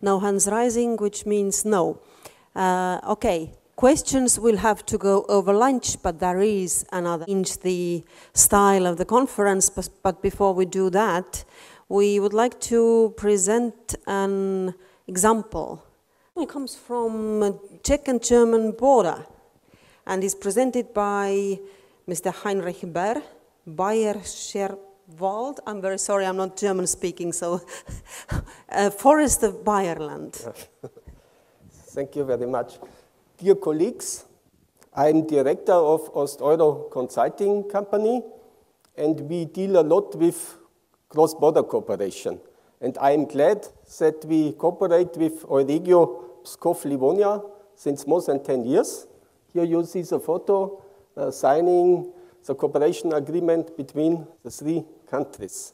No hands rising, which means no. Okay, questions will have to go over lunch, but there is another change the style of the conference. But before we do that, we would like to present an example. It comes from Czech and German border and is presented by Mr. Heinrich Berr, Bayerischer Wald. I'm very sorry, I'm not German speaking, so Forest of Bayerland. Thank you very much. Dear colleagues, I'm director of Ost-Euro Consulting Company, and we deal a lot with cross-border cooperation. And I'm glad that we cooperate with Euregio Pskov-Livonia since more than 10 years. Here you see the photo signing the cooperation agreement between the three countries.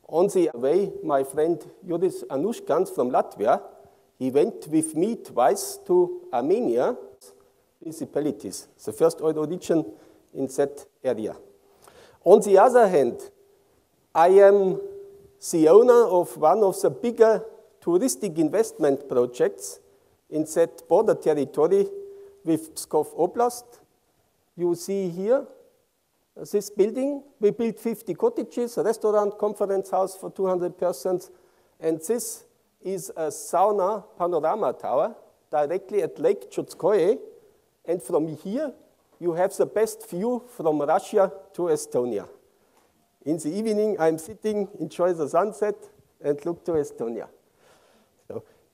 On the way, my friend Juris Anushkans from Latvia, he went with me twice to Armenia, municipalities, the first Euro region in that area. On the other hand, I am the owner of one of the bigger touristic investment projects in that border territory with Pskov Oblast. You see here this building. We built 50 cottages, a restaurant, conference house for 200 persons, and this is a sauna panorama tower directly at Lake Chudskoye, and from here you have the best view from Russia to Estonia. In the evening I'm sitting, enjoy the sunset, and look to Estonia.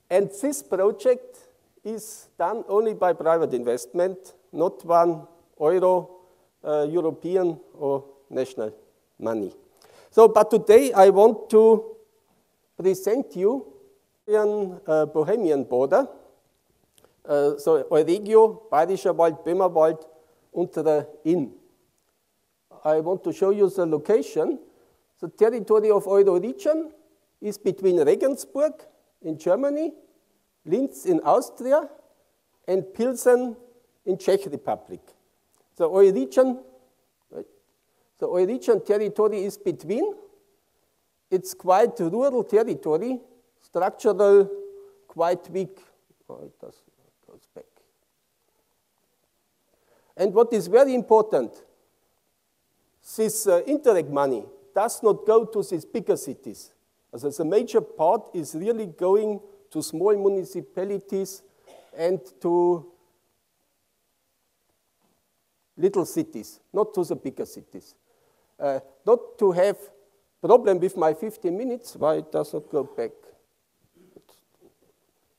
And this project is done only by private investment, not one euro, European or national money. So, but today I want to present you the Bohemian border, so Euregio, Bayerischer Wald, Böhmerwald, untere Inn. I want to show you the location. The territory of Euro region is between Regensburg in Germany, Linz in Austria, and Pilsen in Czech Republic. The Euro region territory is between. It's quite rural territory, structural, quite weak. Oh, it goes back. And what is very important, this Interreg money does not go to these bigger cities. So the major part is really going to small municipalities and to little cities, not to the bigger cities. Not to have problem with my 15 minutes, why it does not go back.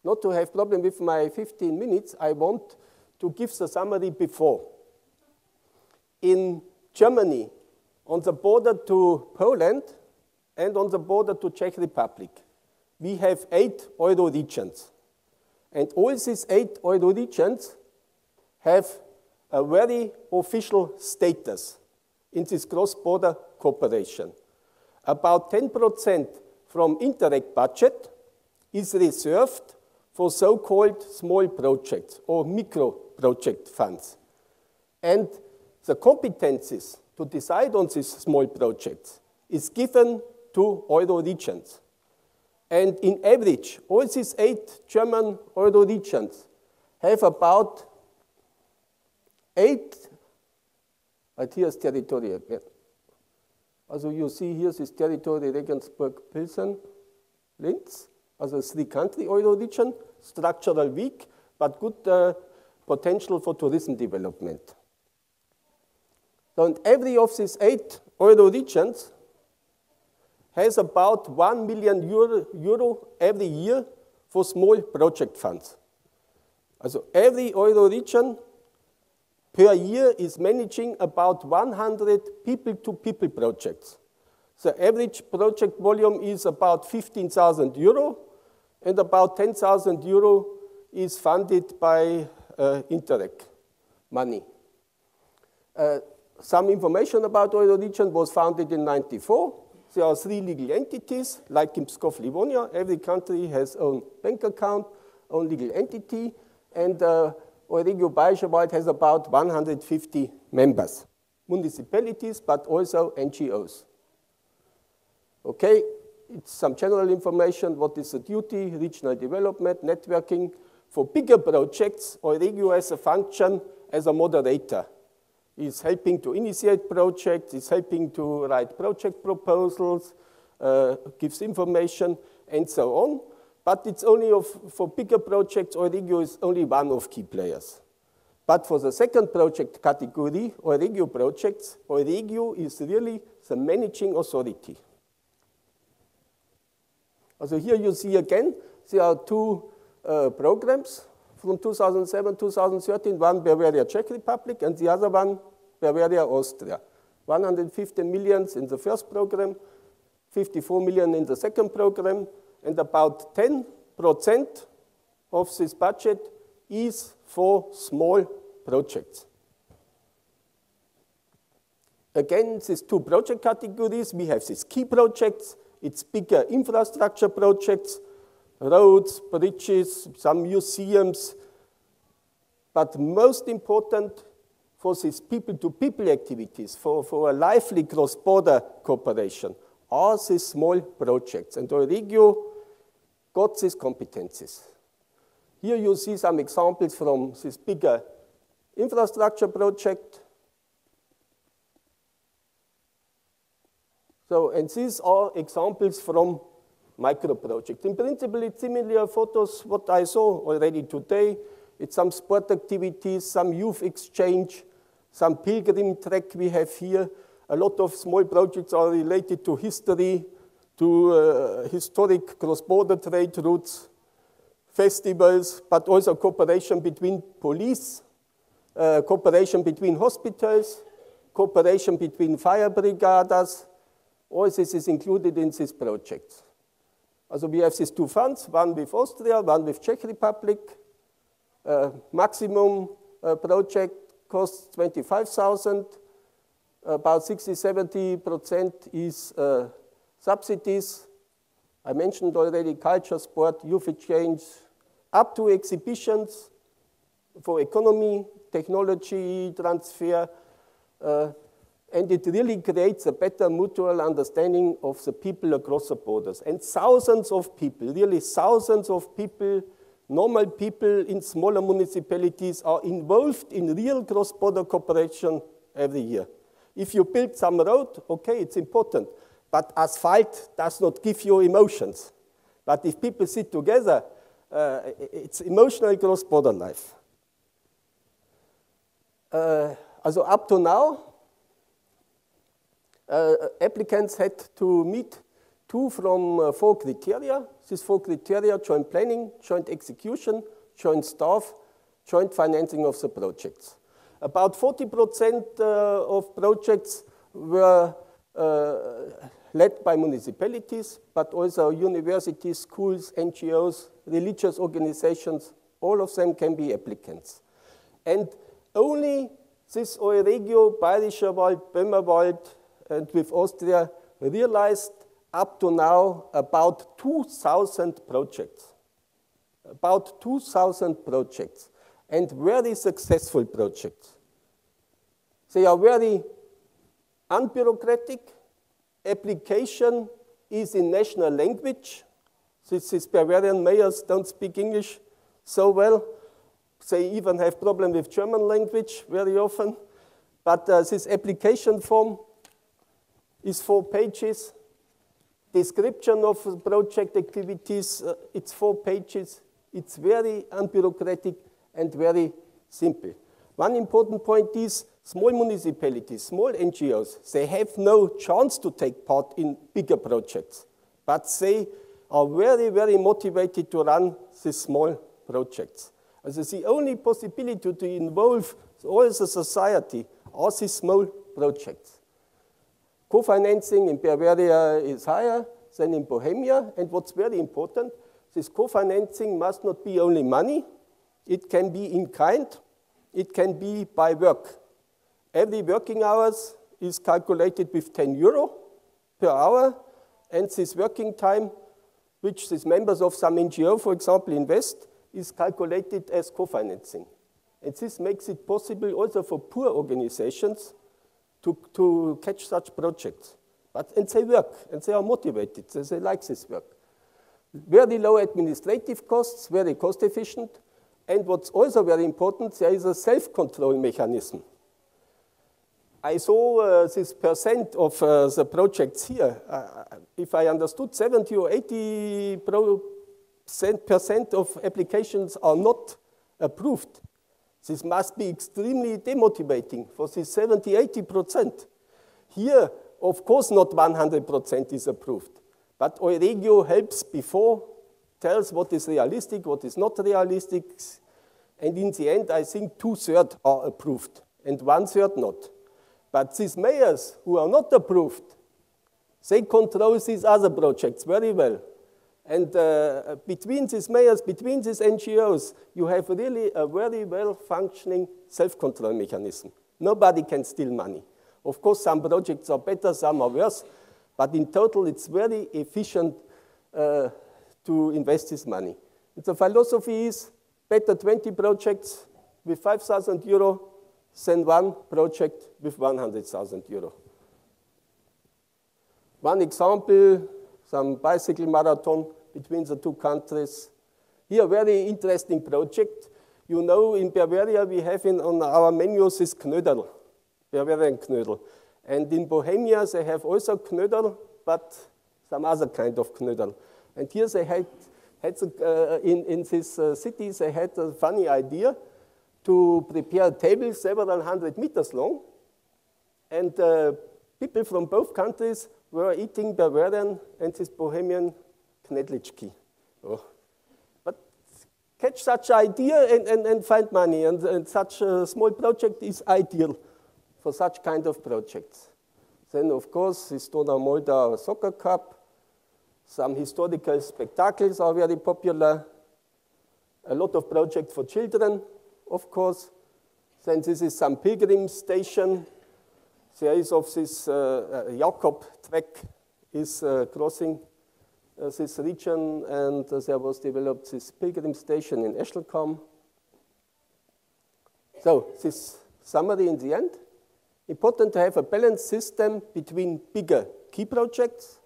Not to have problem with my 15 minutes, I want to give the summary before. In Germany, on the border to Poland and on the border to Czech Republic, we have 8 Euro regions. And all these 8 Euro regions have a very official status in this cross-border cooperation. About 10% from Interreg budget is reserved for so-called small projects or micro-project funds. And the competencies to decide on these small projects is given to Euro regions. And in average, all these 8 German Euro regions have about 8, but here's territory again. Also you see here this territory, Regensburg, Pilsen, Linz, also 3-country Euro region, structural weak, but good potential for tourism development. So and every of these 8 Euro regions has about 1 million euro every year for small project funds. Also every Euro region per year is managing about 100 people-to-people projects. The average project volume is about 15,000 euro, and about 10,000 euro is funded by Interreg money. Some information about Euro region was founded in '94. There are 3 legal entities, like in Pskov-Livonia. Every country has own bank account, own legal entity, and Euregio Bayerischer Wald has about 150 members, municipalities, but also NGOs. Okay, it's some general information, what is the duty, regional development, networking. For bigger projects, Euregio has a function as a moderator. He's helping to initiate projects, he's helping to write project proposals, gives information, and so on. But it's only for bigger projects, Euregio is only one of key players. But for the second project category, Euregio projects, Euregio is really the managing authority. So here you see again, there are two programs from 2007-2013, one Bavaria, Czech Republic, and the other one Bavaria, Austria. 150 million in the first program, 54 million in the second program, and about 10% of this budget is for small projects. Again, these two project categories, we have these key projects, it's bigger infrastructure projects, roads, bridges, some museums, but most important for these people-to-people activities, for a lively cross-border cooperation, are these small projects, and Euregio got these competencies. Here you see some examples from this bigger infrastructure project. So, and these are examples from micro projects. In principle, it's similar photos what I saw already today. It's some sport activities, some youth exchange, some pilgrim trek we have here. A lot of small projects are related to history, to historic cross-border trade routes, festivals, but also cooperation between police, cooperation between hospitals, cooperation between fire brigadas. All this is included in these projects. Also we have these two funds, one with Austria, one with Czech Republic. Maximum project costs 25,000. About 60-70% is subsidies. I mentioned already culture, sport, youth exchange, up to exhibitions for economy, technology transfer, and it really creates a better mutual understanding of the people across the borders. And thousands of people, really thousands of people, normal people in smaller municipalities are involved in real cross-border cooperation every year. If you build some road, okay, it's important, but asphalt does not give you emotions. But if people sit together, it's emotional cross-border life. Also up to now, applicants had to meet 2 from 4 criteria. These 4 criteria: joint planning, joint execution, joint staff, joint financing of the projects. About 40% of projects were led by municipalities, but also universities, schools, NGOs, religious organizations, all of them can be applicants. And only this Euregio, Bayerischer Wald, Böhmerwald, and with Austria realized up to now about 2,000 projects. About 2,000 projects, and very successful projects. They are very unbureaucratic. Application is in national language. These Bavarian mayors don't speak English so well. They even have problem with German language very often. But this application form is 4 pages. Description of project activities, it's 4 pages. It's very unbureaucratic and very simple. One important point is small municipalities, small NGOs, they have no chance to take part in bigger projects, but they are very, very motivated to run these small projects. And the only possibility to involve all the society are these small projects. Co-financing in Bavaria is higher than in Bohemia, and what's very important, this co-financing must not be only money, it can be in kind, it can be by work. Every working hours is calculated with 10 euro per hour, and this working time, which these members of some NGO, for example, invest, is calculated as co-financing. And this makes it possible also for poor organizations to catch such projects. And they work, and they are motivated, they like this work. Very low administrative costs, very cost efficient, and what's also very important, there is a self-control mechanism. I saw this percent of the projects here. If I understood, 70 or 80% of applications are not approved. This must be extremely demotivating for this 70, 80%. Here, of course, not 100% is approved. But Euregio helps before, tells what is realistic, what is not realistic. And in the end, I think 2/3 are approved and 1/3 not. But these mayors who are not approved, they control these other projects very well. And between these mayors, between these NGOs, you have really a very well-functioning self-control mechanism. Nobody can steal money. Of course, some projects are better, some are worse, but in total, it's very efficient to invest this money. And the philosophy is better 20 projects with 5,000 euro than one project with 100,000 euro. One example, some bicycle marathon between the two countries. Here, a very interesting project. You know, in Bavaria, we have on our menus this Knödel, Bavarian Knödel. And in Bohemia, they have also Knödel, but some other kind of Knödel. And here they had in this city, they had a funny idea to prepare a table several hundred meters long. And people from both countries were eating Bavarian and this Bohemian Knedlichki. Oh. But catch such idea and find money. And such a small project is ideal for such kind of projects. Then, of course, the Estonia-Latvia Soccer Cup. Some historical spectacles are very popular. A lot of projects for children, of course. Then this is some pilgrim station. There is of this Jakob track is crossing this region, and there was developed this pilgrim station in Eschelkamp. So this summary in the end. Important to have a balanced system between bigger key projects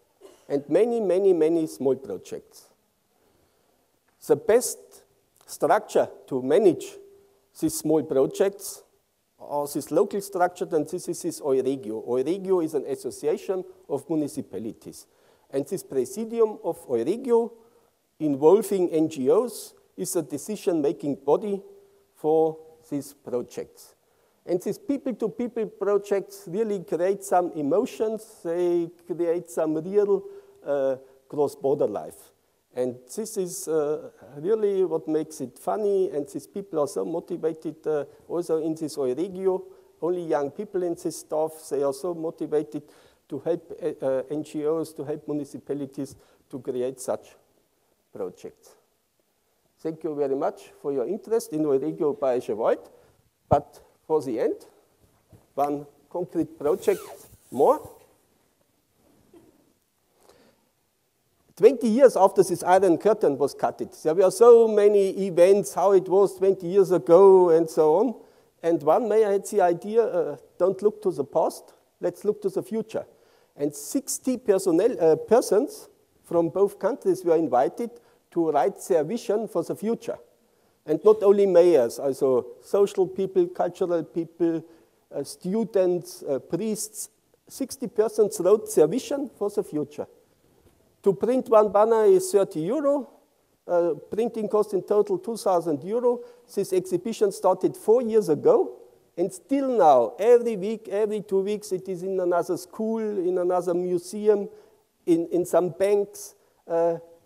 and many, many, many small projects. The best structure to manage these small projects or this local structure, and this is Euregio. Euregio is an association of municipalities. And this presidium of Euregio, involving NGOs, is a decision-making body for these projects. And these people-to-people projects really create some emotions, they create some real cross-border life. And this is really what makes it funny, and these people are so motivated also in this Euregio. Only young people in this staff, they are so motivated to help NGOs, to help municipalities to create such projects. Thank you very much for your interest in Euregio Bayerischer Wald. But for the end, one concrete project more. 20 years after this Iron Curtain was cut, there were so many events, how it was 20 years ago and so on. And one mayor had the idea, don't look to the past, let's look to the future. And 60 persons from both countries were invited to write their vision for the future. And not only mayors, also social people, cultural people, students, priests. 60 persons wrote their vision for the future. To print one banner is 30 euro. Printing cost in total 2,000 euro. This exhibition started 4 years ago. And still now, every week, every 2 weeks, it is in another school, in another museum, in some banks.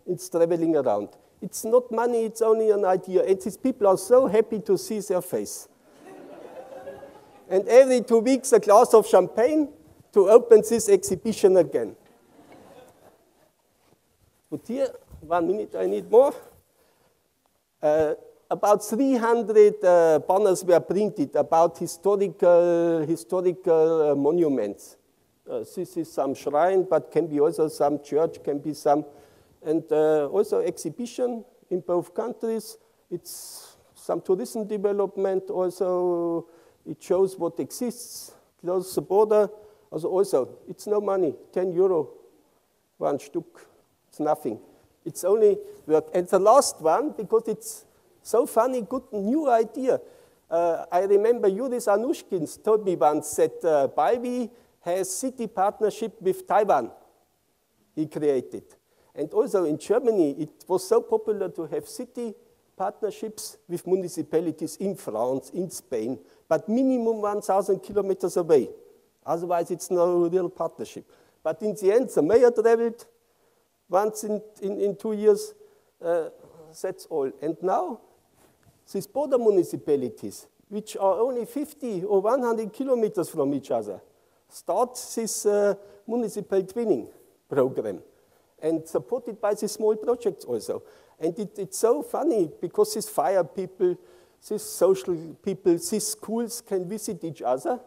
It's traveling around. It's not money, it's only an idea. And these people are so happy to see their face. And every 2 weeks, a glass of champagne to open this exhibition again. But here, 1 minute, I need more. About 300 banners were printed about historical monuments. This is some shrine, but can be also some church, can be some. And also exhibition in both countries. It's some tourism development also. It shows what exists, close the border. Also, it's no money, 10 euro, one Stück, it's nothing. It's only work. And the last one, because it's so funny, good new idea. I remember Yuris Anushkins told me once that Balvi has city partnership with Taiwan. He created. And also in Germany, it was so popular to have city partnerships with municipalities in France, in Spain, but minimum 1,000 kilometers away. Otherwise, it's no real partnership. But in the end, the mayor traveled once in 2 years, that's all. And now, these border municipalities, which are only 50 or 100 kilometers from each other, start this municipal twinning program and supported by these small projects also. And it's so funny because these fire people, these social people, these schools can visit each other.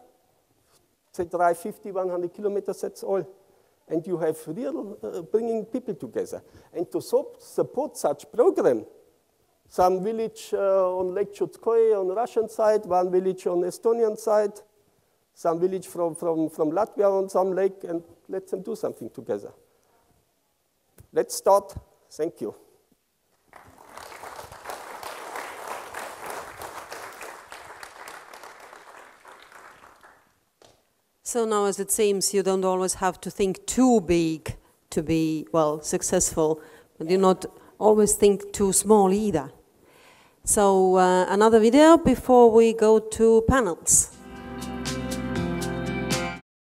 They drive 50, 100 kilometers, that's all. And you have real bringing people together. And to support such program, some village on Lake Chutskoye on the Russian side, one village on the Estonian side, some village from Latvia on some lake, and let them do something together. Let's start. Thank you. So now, as it seems, you don't always have to think too big to be, well, successful, but you not always think too small either. So another video before we go to panels.